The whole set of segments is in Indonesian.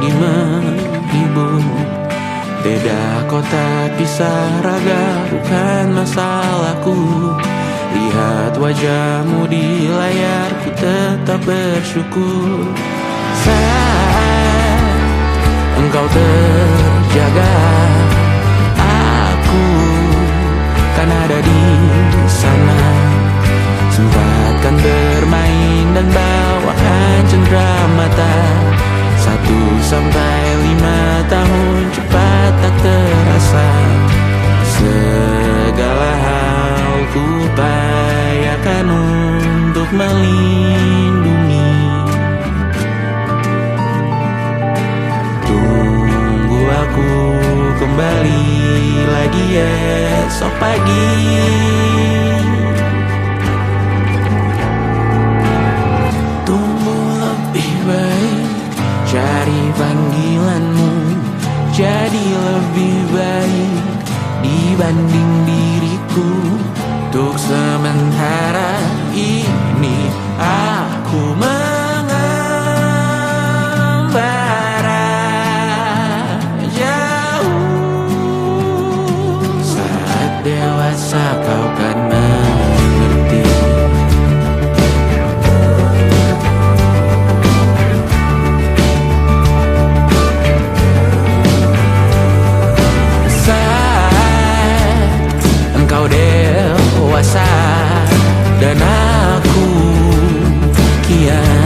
lagi menghibur. Beda kota pisah raga bukan masalahku. Lihat wajahmu di layar, ku tetap bersyukur. Saat engkau terjaga, aku kan ada di sana. Sempatkan bermain dan bawakan cendera mata. 1-5 tahun cepat tak terasa. Segala hal ku upayakan untuk melindungi. Tunggu aku kembali lagi esok pagi. Cari panggilanmu jadi lebih baik dibanding diriku. Untuk sementara ini aku mengembara jauh. Saat dewasa kau kan mengerti. Dewasa dan aku kian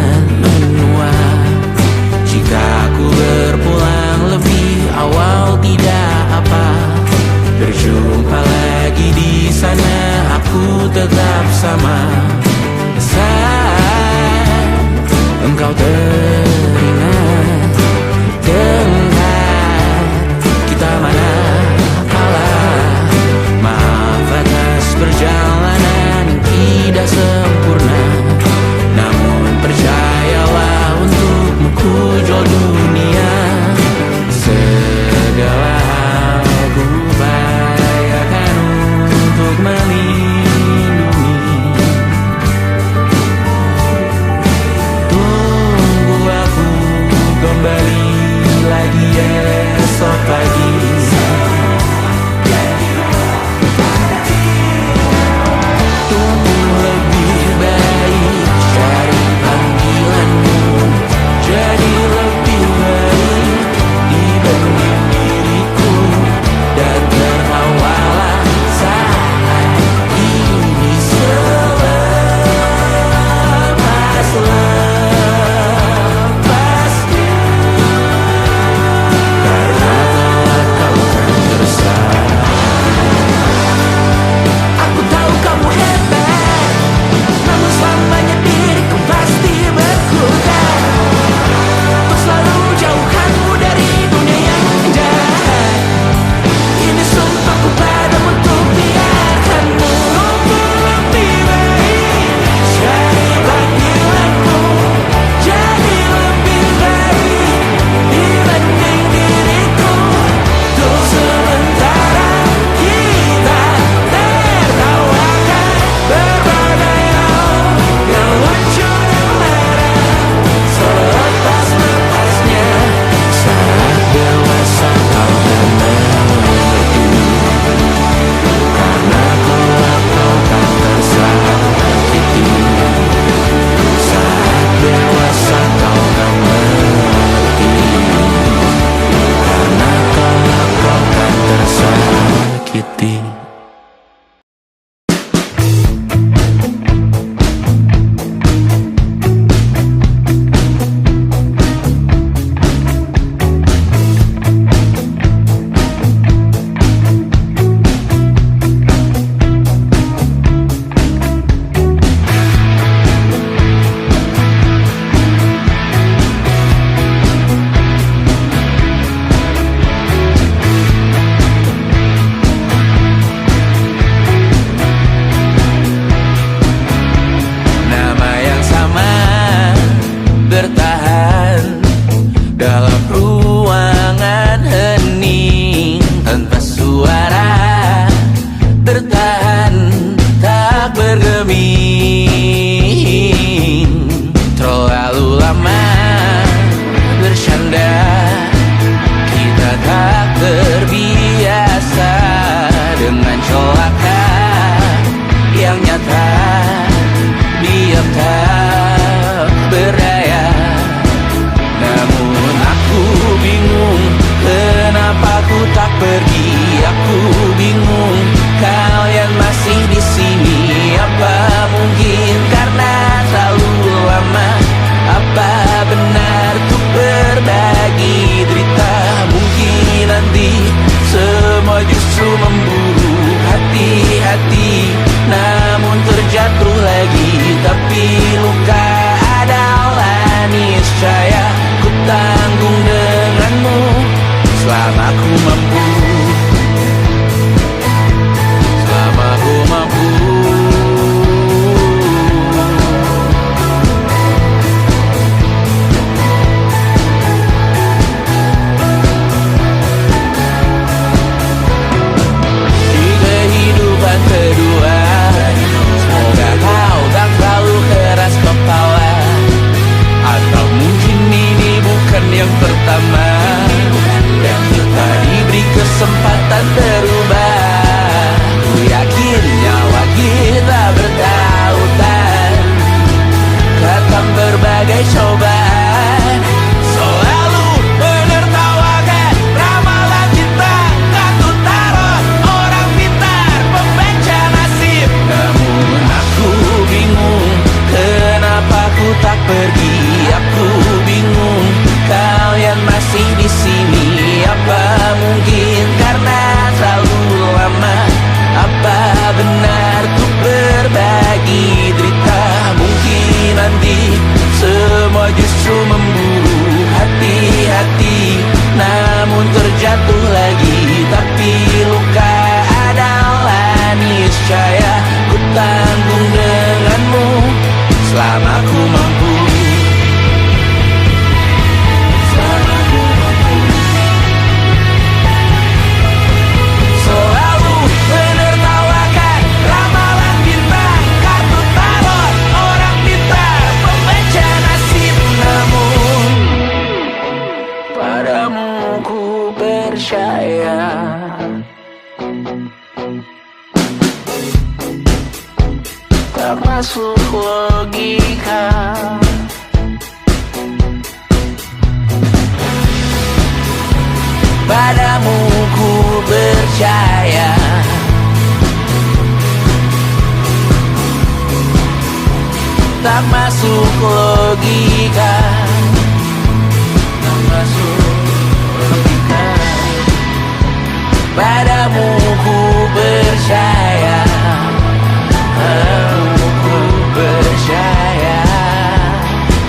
bingung kenapa ku tak pergi. Aku bingung kalian masih di sini. Apa mungkin karena terlalu lama? Apa benar tuh berbagi derita? Mungkin nanti semua justru memburu hati-hati, namun terjatuh lagi. Tapi luka adalah niscaya, ku tanggung denganmu selama ku mampu. Selama ku mampu. Di kehidupan kedua, semoga kau tak terlalu keras kepala. Atau mungkin ini bukan yang pertama, dan kita diberi kesempatan berubah. Ku yakin nyawa kita bertautan, datang berbagai cobaan, selalu menertawakan ramalan cinta. Tak ku taruh orang pintar pembaca nasib. Namun aku bingung kenapa ku tak pergi. Aku bingung kalian masih di sini. Apa mungkin karena terlalu lama? Apa benar tuh berbagi derita? Mungkin nanti semua justru memburu hati-hati, namun terjatuh lagi. Tapi luka adalah niscaya, ku tanggung denganmu selama ku mampu. Selama ku mampu. Selalu menertawakan ramalan bintang, kartu tarot orang pintar pembaca nasib. Namun padamu ku percaya. Tak masuk logika. Padamu ku percaya. Tak masuk logika. Tak masuk logika. Padamu ku percaya. Padamu ku percaya.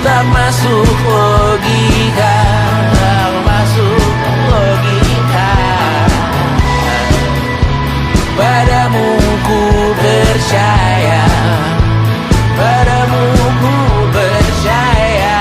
Tak masuk logika. Tak masuk logika. Padamu ku percaya. Padamu ku percaya.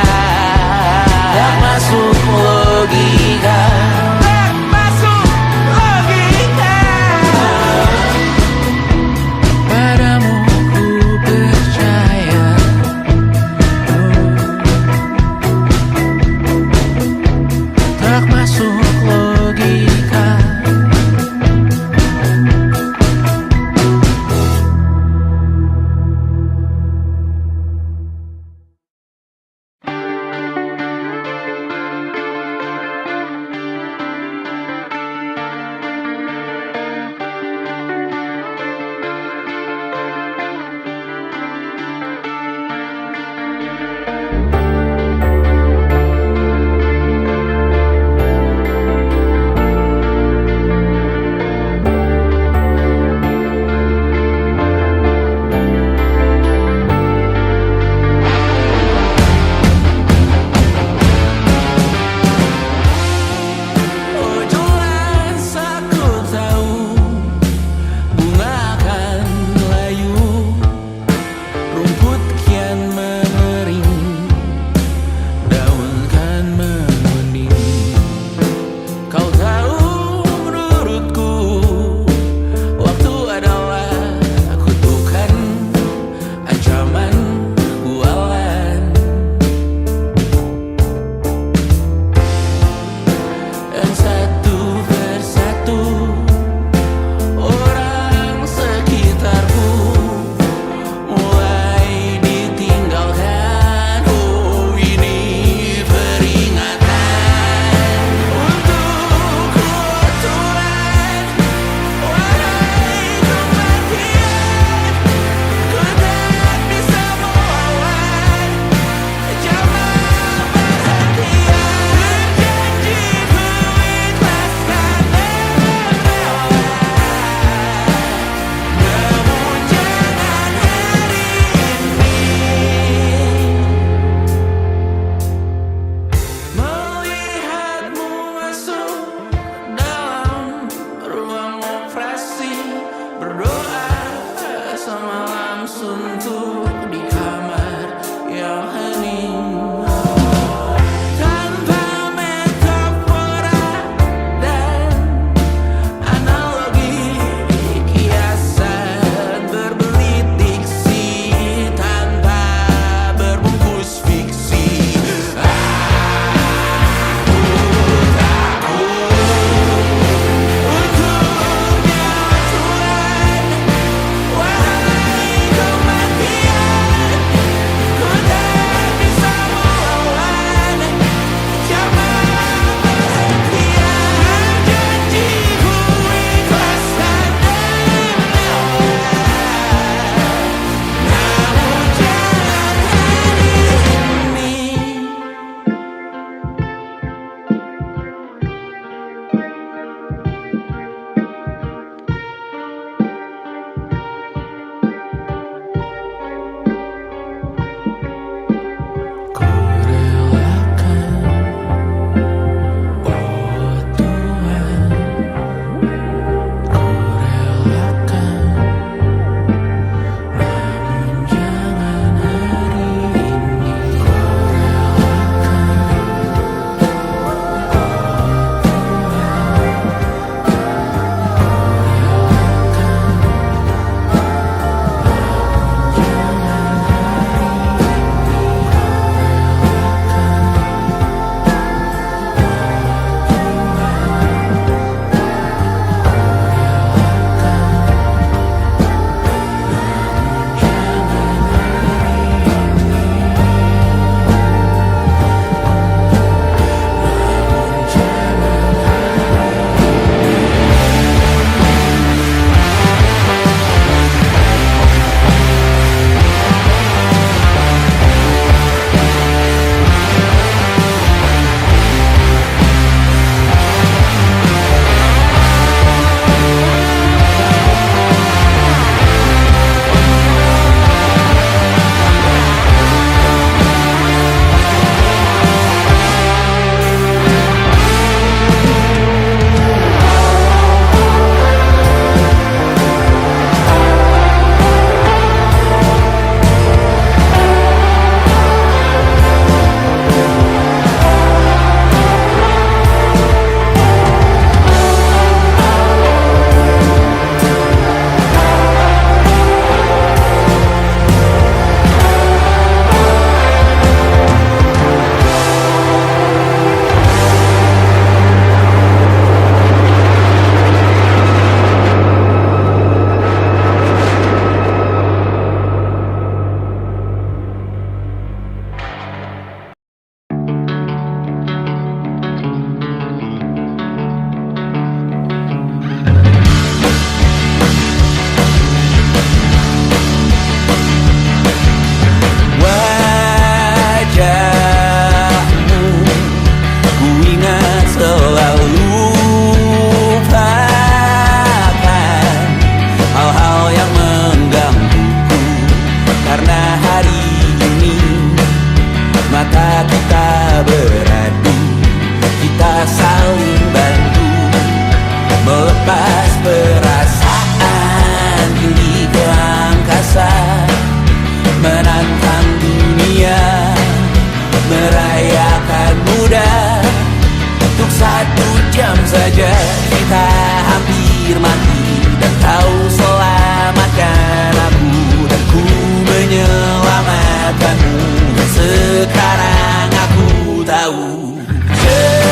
1 jam saja kita hampir mati, dan kau selamatkan aku, dan ku menyelamatkanmu. Dan sekarang aku tahu cerita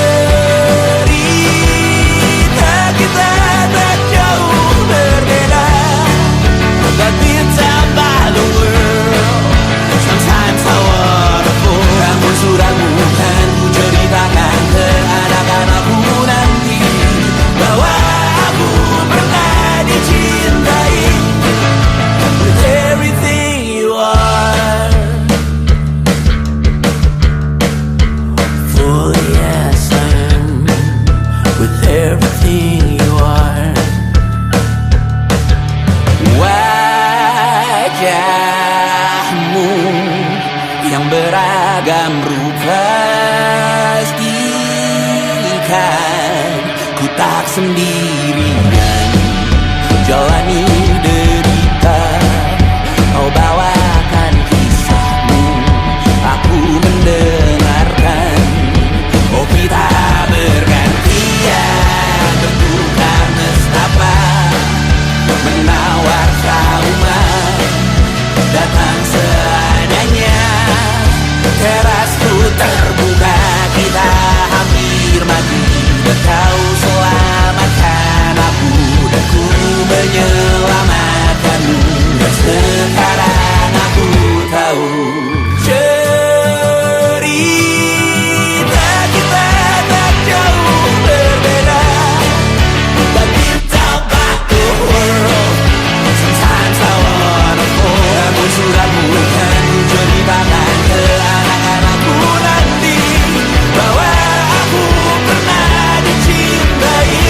kita tak jauh berbeda, but it's about the world. Sometimes I wanna fall. Namun suratmu kan ku ceritakan ke anak-anakku nanti, bahwa aku pernah dicintai with everything you are. For yes I am with everything you are. Wajahmu yang beragam rupa pastikan ku tak sendirian jalani derita. Kau bawakan kisahmu, aku mendengarkan. Oh kita bergantian bertukar nestapa, menawar trauma datang seadanya. Terasku terbuka, kita hampir mati, dan kau selamatkan aku, dan ku menyelamatkanmu. Dan sekarang aku tahu cerita kita tak jauh berbeda, but it's about the world. Sometimes I wanna fall. Namun suratmu kan ku ceritakan ke anak-anakku nanti, bahwa aku pernah dicintai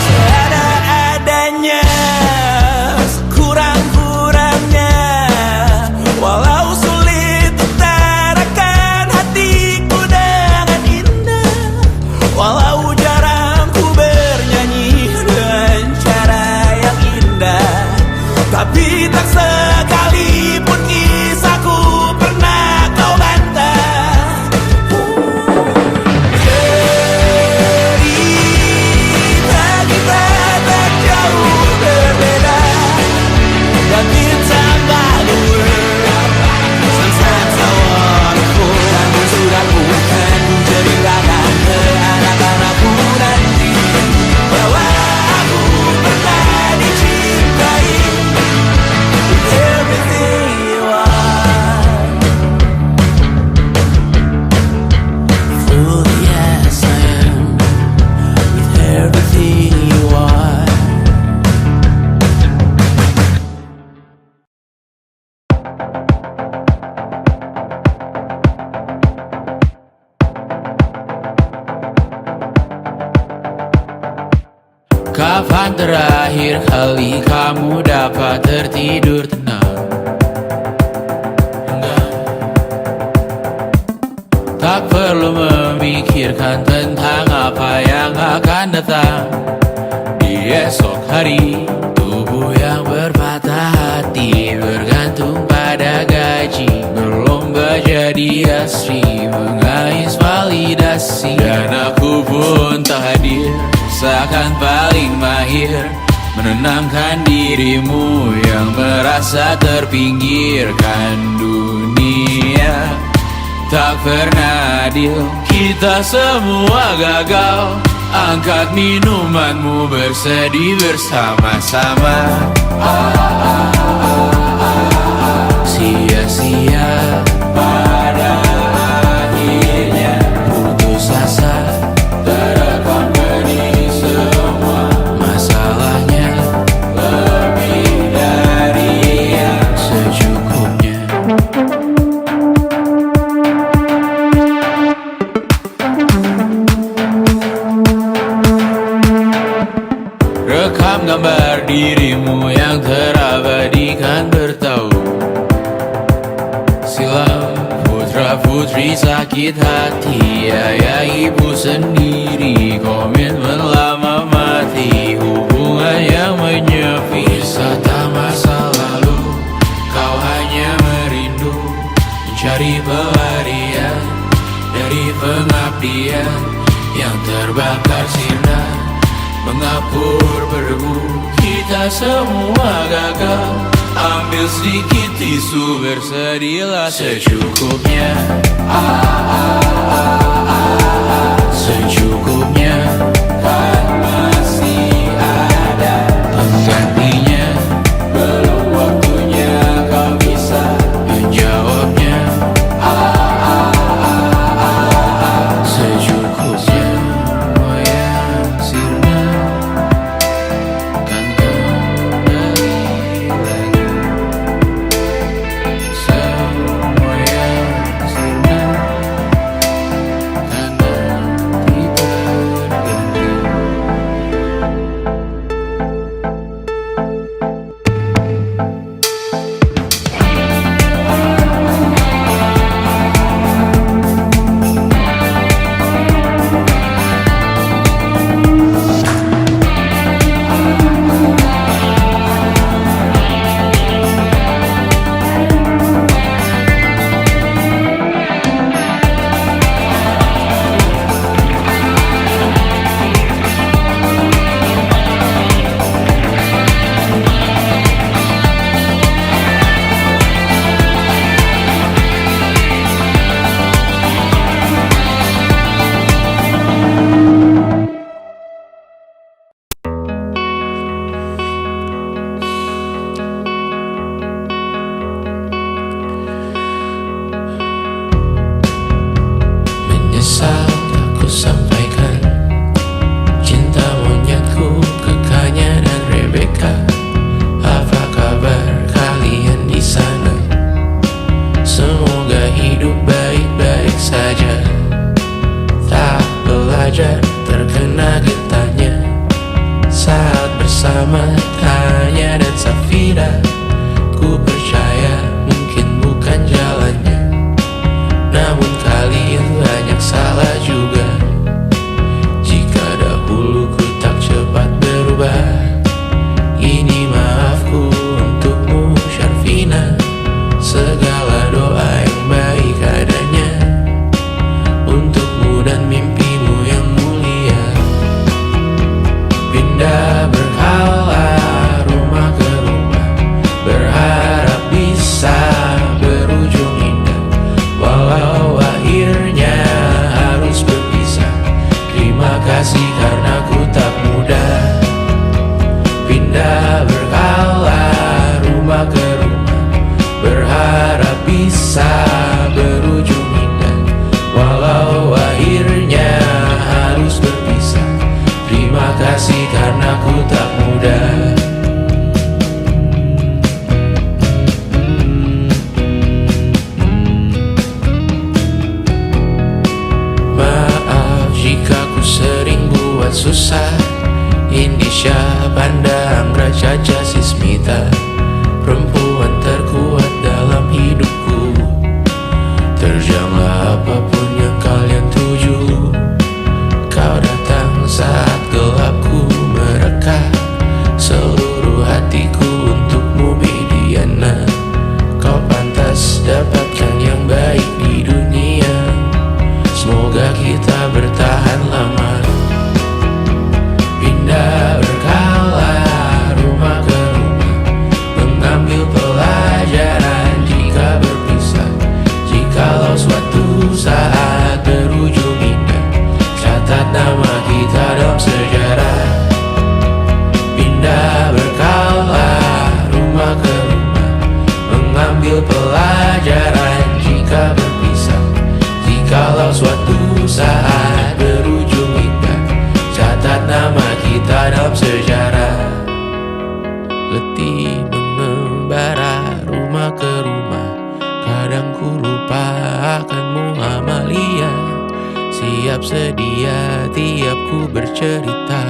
seada-adanya, sekurang-kurangnya. Walau sulit utarakan hatiku dengan indah, walau jarang ku bernyanyi dengan cara yang indah, tapi tak sekalipun kisahku pernah kau bantah. Cerita kita tak jauh berbeda, but it's about the world. Sometimes I wanna fall. Namun suratmu kan ku ceritakan ke anak-anakku nanti, bahwa aku pernah dicintai with everything you are. Fully yes I am with everything you are. Kapan terakhir kali kamu dapat tertidur tenang? Tak perlu memikirkan tentang apa yang akan datang di esok hari. Tubuh yang berpatah hati bergantung pada gaji, berlomba jadi asri, mengais validasi. Dan aku pun tak hadir, seakan paling mahir menenangkan dirimu yang merasa terpinggirkan dunia. Tak pernah adil, kita semua gagal. Angkat minumanmu, bersedih bersama-sama. Sia-sia pada akhirnya putus asa, terekam benih semua. Masalahnya lebih dari yang secukupnya. Rekam gambar dirimu yang terabadikan bertahun silam. Putra-putri sakit hati, ayah ibu sendiri, komitmen lama mati, hubungan yang menyepi. Wisata masa lalu, kau hanya merindu, mencari pelarian dari pengabdian yang terbakar sinar, mengapur berdebu, kita semua gagal. Ambil sedikit tisu, bersedialah secukupnya. Secukupnya, kan masih ada penggantinya. Belum waktunya kau bisa menjawabnya. Secukupnya, wayang sirna, kan kembali lagi. Semua yang sirna, kan nanti berganti. Menyesal aku sampaikan cinta monyetku ke Kanya dan Rebecca. Apa kabar kalian di sana? Semoga hidup baik-baik saja. Tak belajar terkena getahnya saat bersama Tanya dan Safira. Ku percaya mungkin bukan jalannya, namun kalian banyak salah juga. Jika dahulu ku tak cepat berubah, ini maafku untukmu Syarfina. Segala doa yang baik adanya untukmu dan mimpimu yang mulia. Pindah berkala rumah ke rumah, berharap bisa berujung indah. Walau akhirnya harus berpisah, terima kasih karena ku tak mudah. Pindah berkala rumah ke rumah, berharap bisa berujung indah. Walau akhirnya harus berpisah, terima kasih karena ku tak mudah. Maaf jika ku sering buat susah. Indisha, Panda, Anggra, Caca, Sismita, perempuan terkuat dalam hidupku. Terjanglah apapun yang kalian tuju. Kau datang saat gelapku mereka. Seluruh hatiku untukmu Bidiana. Kau pantas dapatkan yang baik di dunia. Semoga kita bertahan lama. Pindah berkala rumah ke rumah, mengambil pelajaran jika berpisah. Jikalau suatu saat berujung indah, catat nama kita dalam sejarah. Pindah berkala rumah ke rumah, mengambil pelajaran jika berpisah. Jikalau suatu saat berujung indah, catat nama kita dalam sejarah. Letih mengembara rumah ke rumah, kadang ku lupa akanmu Amalia. Siap sedia tiap ku bercerita,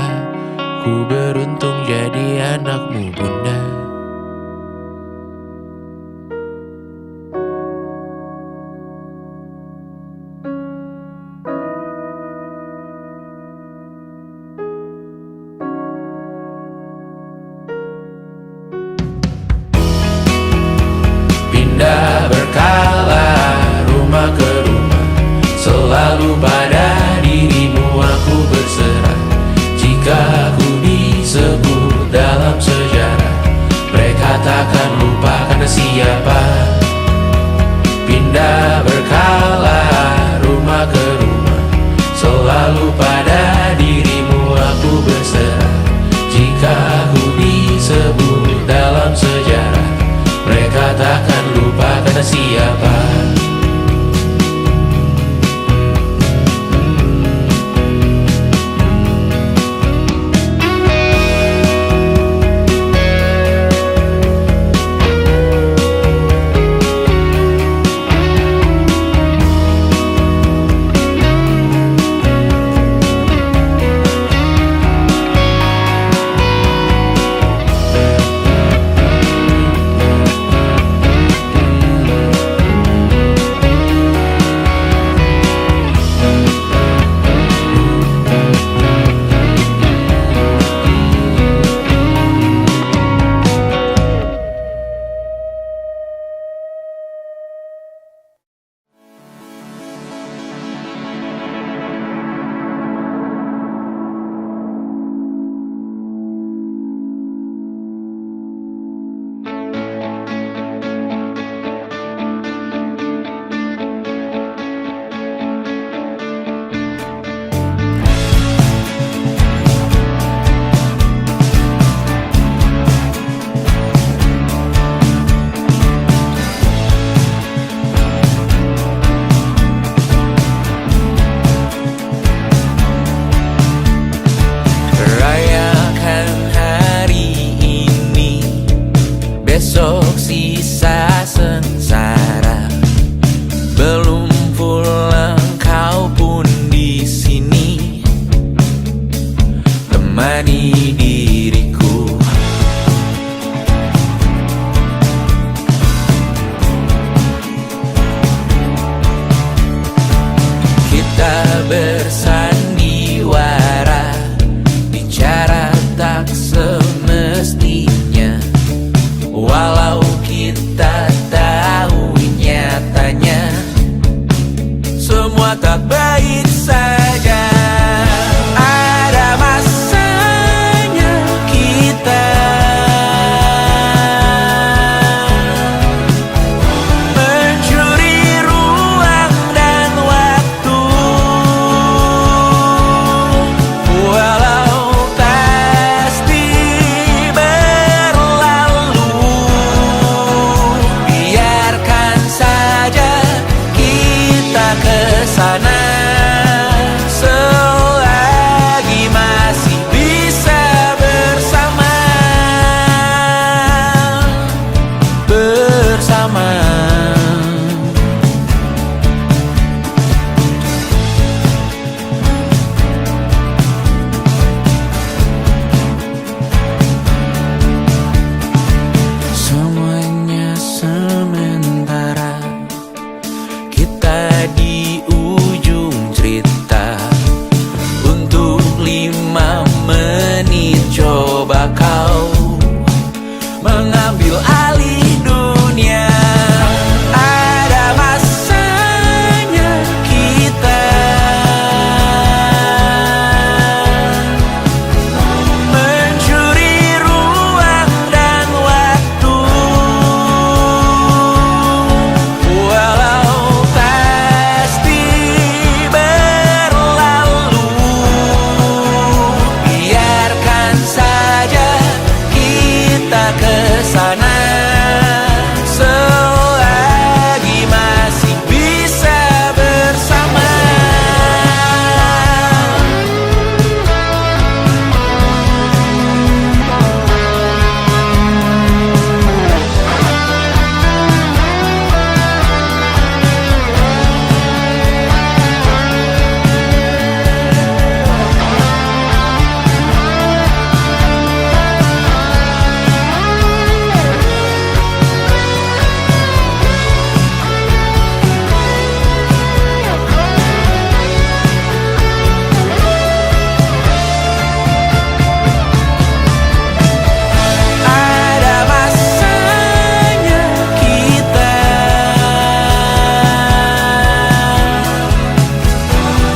ku beruntung jadi anakmu bunda. Pindah berkala rumah ke rumah, selalu pada dirimu aku menemani diriku. Kita bersandiwara, bicara tak semestinya, walau kita tahu nyatanya semua tak baik saja. Ada masanya kita mencuri ruang dan waktu, walau pasti berlalu. Biarkan saja kita kesana selagi masih bisa bersama. Semuanya sementara, kita di ujung cerita. Untuk 5 menit coba kau mengambil alih dunia. Ada masanya kita mencuri ruang dan waktu, walau pasti berlalu. Biarkan saja kita kesana selagi masih bisa bersama. Ada masanya kita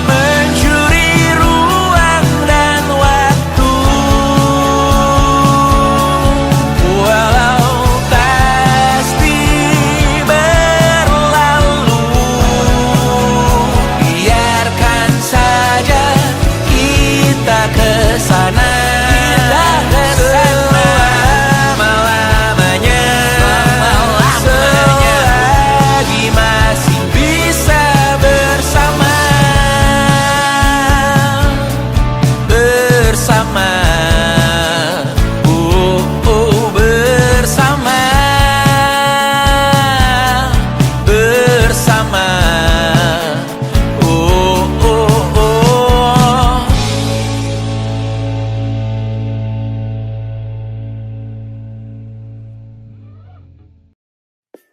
mencuri ruang dan waktu, walau pasti berlalu. Biarkan saja kita kesana selama-lamanya, selagi masih bisa bersama. Bersama, bersama, bersama,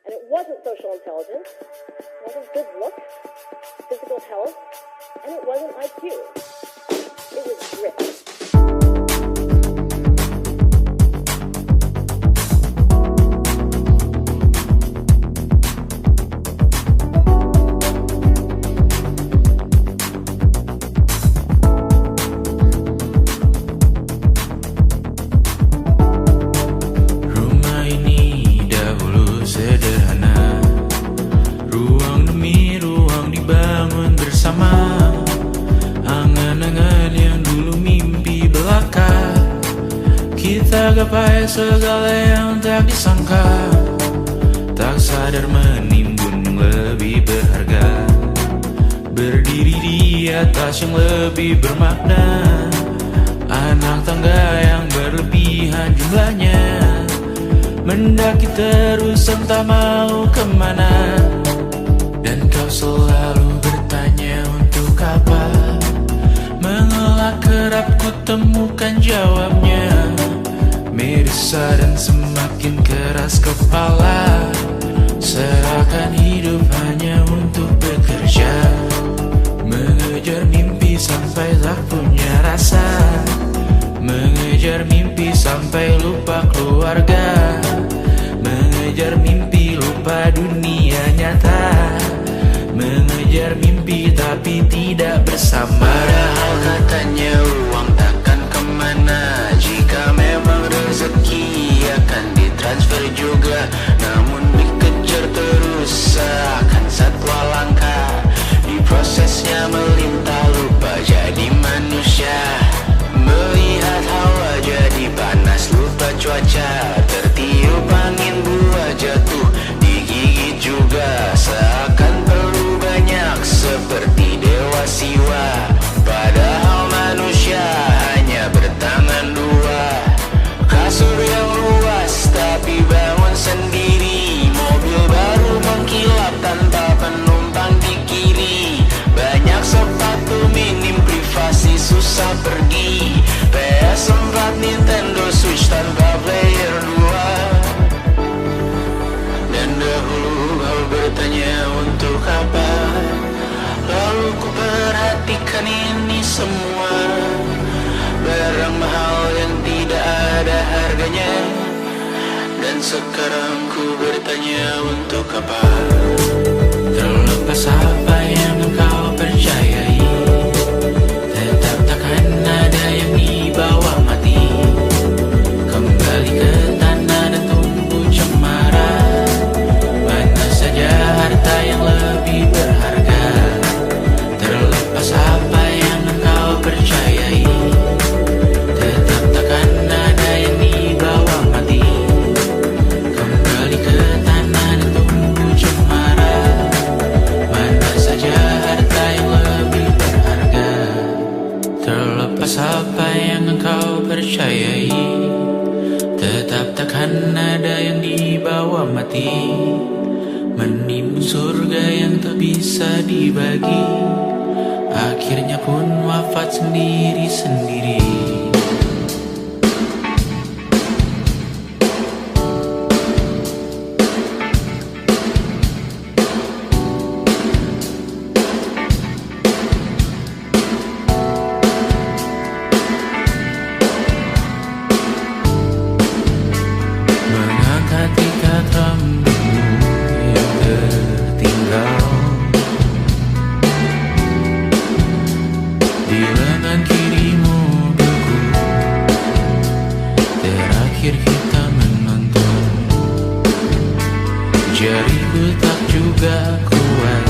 And it wasn't social intelligence, it wasn't good looks, physical health, and it wasn't IQ. It was grit. rumah ini dahulu sederhana, ruang demi ruang dibangun bersama. Angan-angan yang dulu mimpi belaka, kita gapai segala yang tak disangka. Tak sadar menimbun yang lebih berharga, berdiri di atas yang lebih bermakna. Anak tangga yang berlebihan jumlahnya, mendaki terus entah mau kemana. Dan kau selalu bertanya untuk apa mengelak ke kerap ku temukan jawabnya. Merisa dan semakin keras kepala, seakan hidup hanya untuk bekerja, mengejar mimpi sampai tak punya rasa, mengejar mimpi sampai lupa keluarga, mengejar mimpi lupa dunia nyata, mengejar mimpi tapi tidak bersama. Padahal katanya uang takkan kemana, jika memang rezeki akan ditransfer juga. Namun dikejar terus seakan satwa langka, di prosesnya melintas lupa jadi manusia. Melihat hawa jadi panas lupa cuaca, tertiup angin buah jatuh digigit juga. Seakan perlu banyak seperti dewa siwa, padahal manusia hanya bertangan dua. Kasur yang luas tapi bangun sendiri, mobil baru mengkilap tanpa penumpang di kiri. Banyak sepatu minim privasi susah pergi, PS4 Nintendo Switch tanpa player 2. Dan dahulu kau bertanya untuk apa, lalu ku perhatikan ini semua, barang mahal yang tidak ada harganya. Dan sekarang ku bertanya untuk apa. Terlepas apa yang engkau percayai, tetap takkan ada yang dibawa mati. Kembali ke tanah dan tumbuh cemara, mana saja harta yang lebih berharga. Terlepas apa yang engkau percayai, tetap takkan ada yang dibawa mati. Kembali ke tanah dan tumbuh cemara, mana saja harta yang lebih berharga. Terlepas apa yang engkau percayai, tetap takkan ada yang dibawa mati. Menimbun surga yang tak bisa dibagi, akhirnya pun wafat sendiri-sendiri. Mengangkat ikat rambutmu yang tertinggal di lengan kirimu beku, terakhir kita menonton. Jariku tak juga kuat,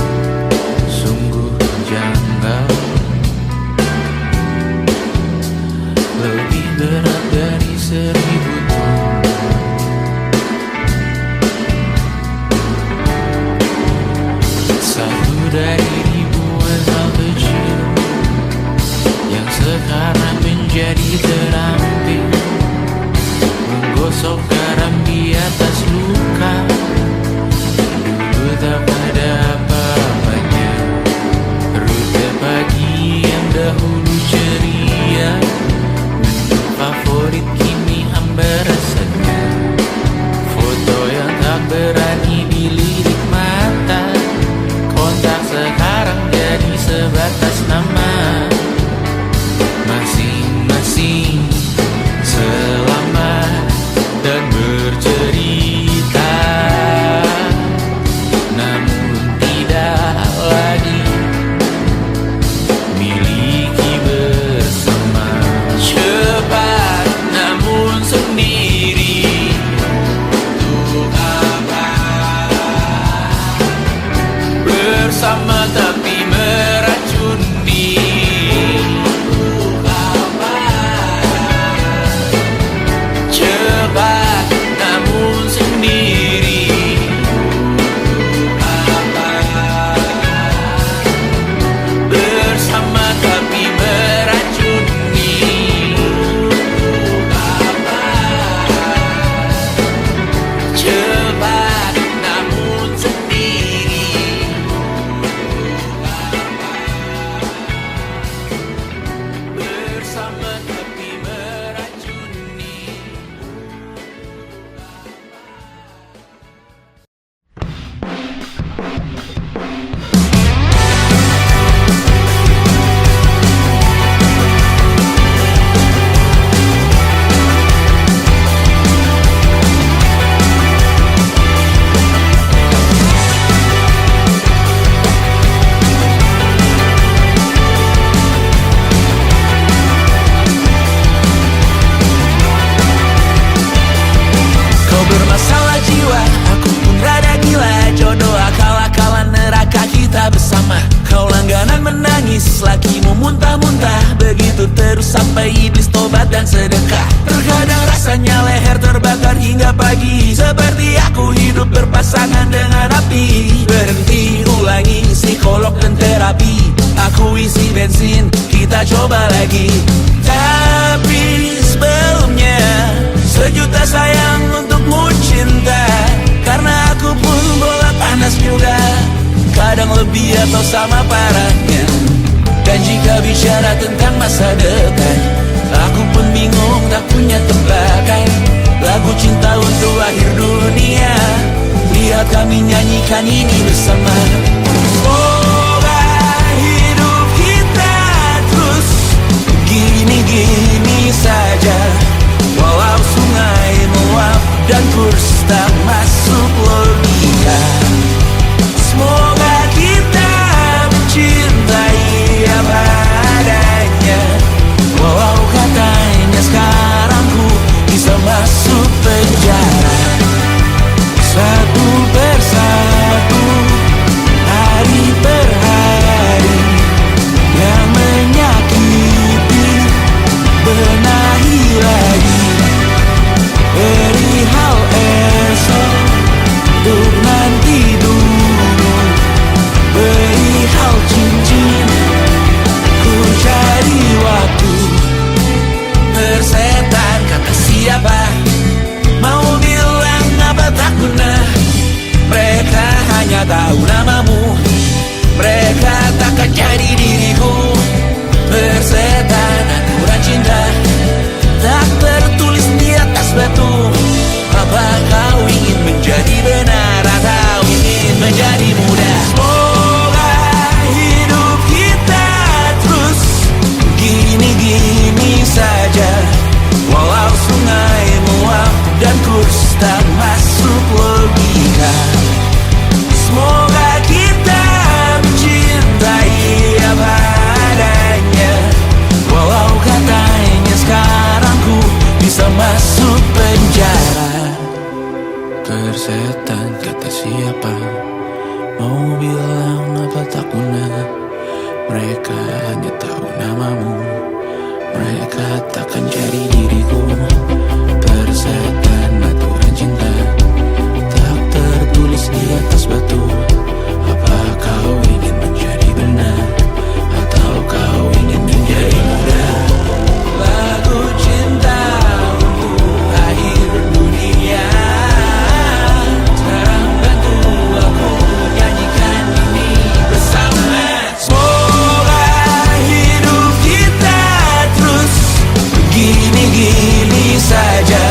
sungguh janggal, lebih berat dari 1000 ton. Satu dari ribuan hal kecil yang sekarang menjadi terampil, menggosok garam di atas luka. Dulu tak ada apa-apanya, rute pagi yang dahulu ceria, menu favorit kini hambar rasanya. Foto yang tak berani dilirik mata, kontak sekarang jadi sebatas nama. Masing-masing selamat dan bercerita. bertobat dan sedekah. Terkadang rasanya leher terbakar hingga pagi, seperti aku hidup berpasangan dengan api. Berhenti, ulangi psikolog dan terapi. Aku isi bensin, kita coba lagi. Tapi sebelumnya, sejuta sayang untukmu cinta. Karena aku pun bola panas juga, kadang lebih atau sama parahnya. Dan jika bicara tentang masa depan, aku pun bingung tak punya tebakan. Lagu cinta untuk akhir dunia, lihat kami nyanyikan ini bersama. Semoga hidup kita terus gini-gini saja, walau sungai meluap dan kurs tak masuk logika. Semoga kita mencintai apa adanya, walau katanya sekarang ku bisa masuk penjara. Satu persatu, hari per hari, yang menyakiti benahi lagi. Perihal esok, untuk nanti dulu. Perihal cincin, ku cari waktu. Persetan kata siapa, mau bilang apa tak guna. Mereka hanya tahu namamu, mereka takkan jadi diriku. Persetan aturan cinta, tak tertulis di atas batu. Apa kau ingin menjadi benar atau ingin menjadi muda? Semoga hidup kita terus gini-gini saja, walau sungai meluap dan kurs tak masuk logika. Semoga kita mencintai apa adanya, walau katanya sekarang ku bisa masuk penjara. Persetan kata siapa, mau bilang apa tak guna. Mereka hanya tahu namamu, mereka takkan jadi diriku. Persetan aturan cinta, tak tertulis di atas batu. Apa kau ingin menjadi benar atau kau ingin menjadi muda? Lagu cinta untuk akhir dunia, sekarang bantu aku nyanyikan ini bersama. Semoga hidup kita terus gini-gini saja,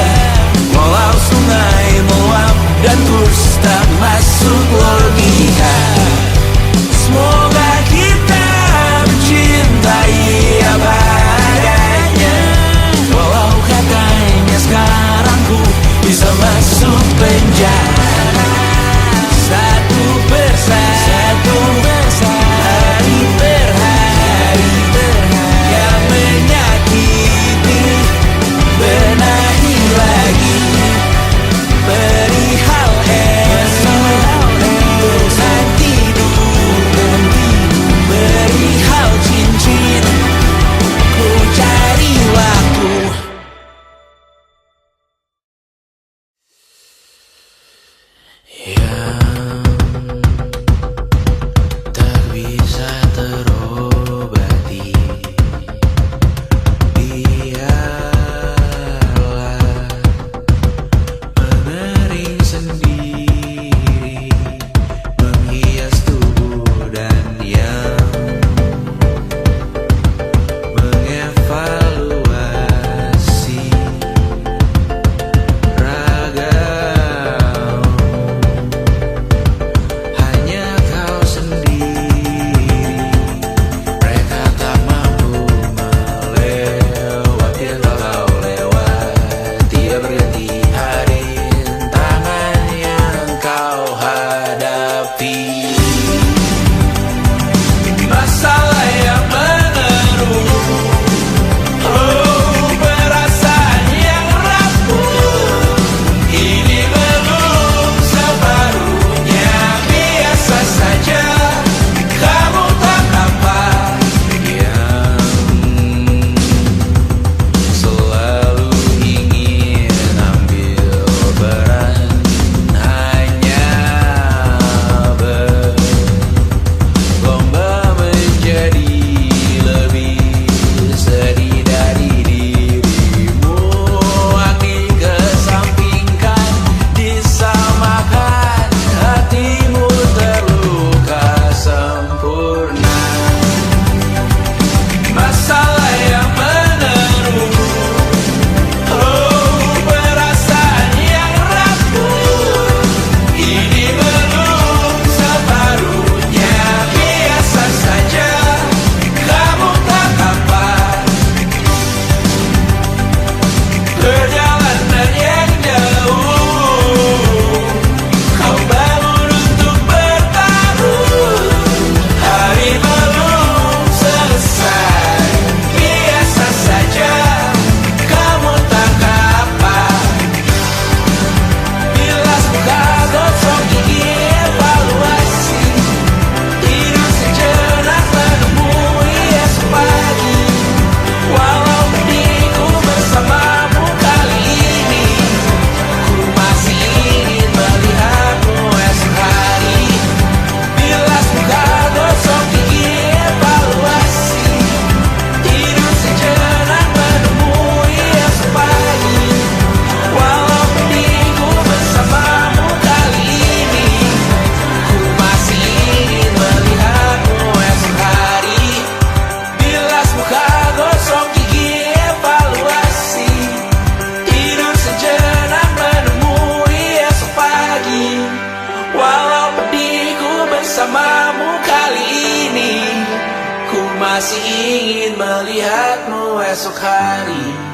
esok hari.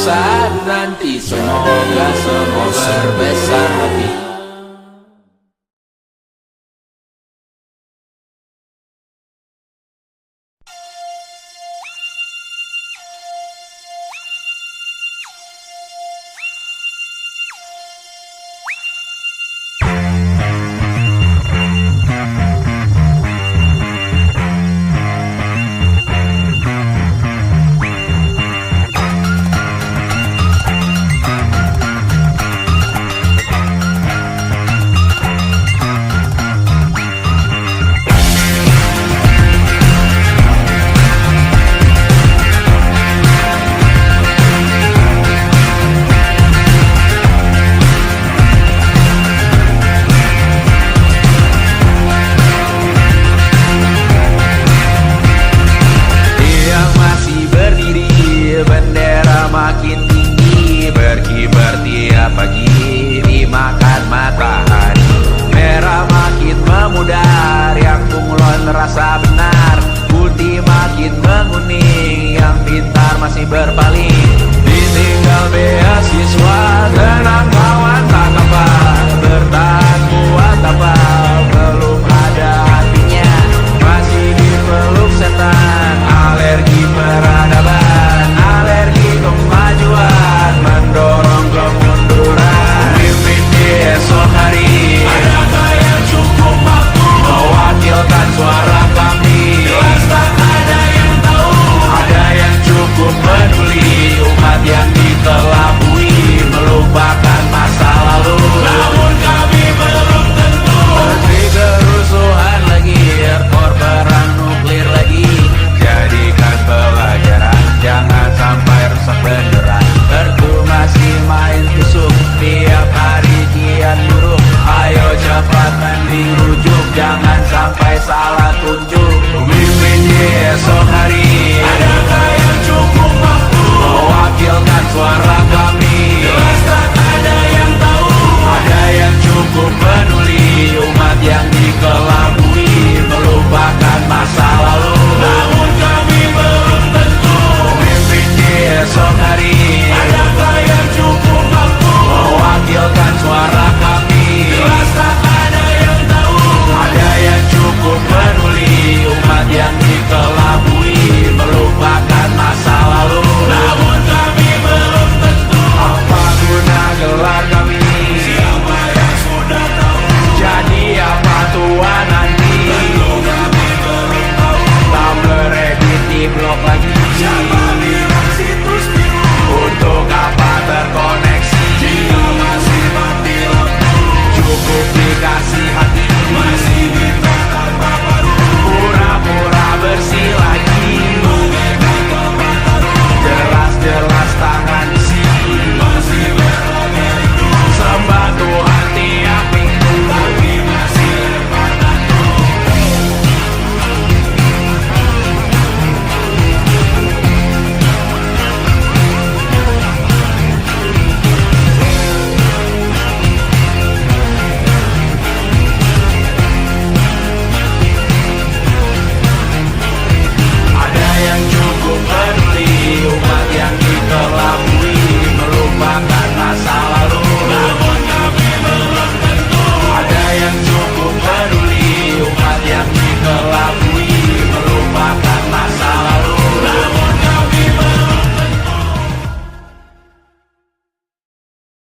saat nanti semoga semua berbesar hati. Makin tinggi berkibar tiap pagi dimakan matahari. Merah makin memudar, yang bunglon terasa benar. Putih makin menguning, yang pintar masih berpaling. Ditinggal beasiswa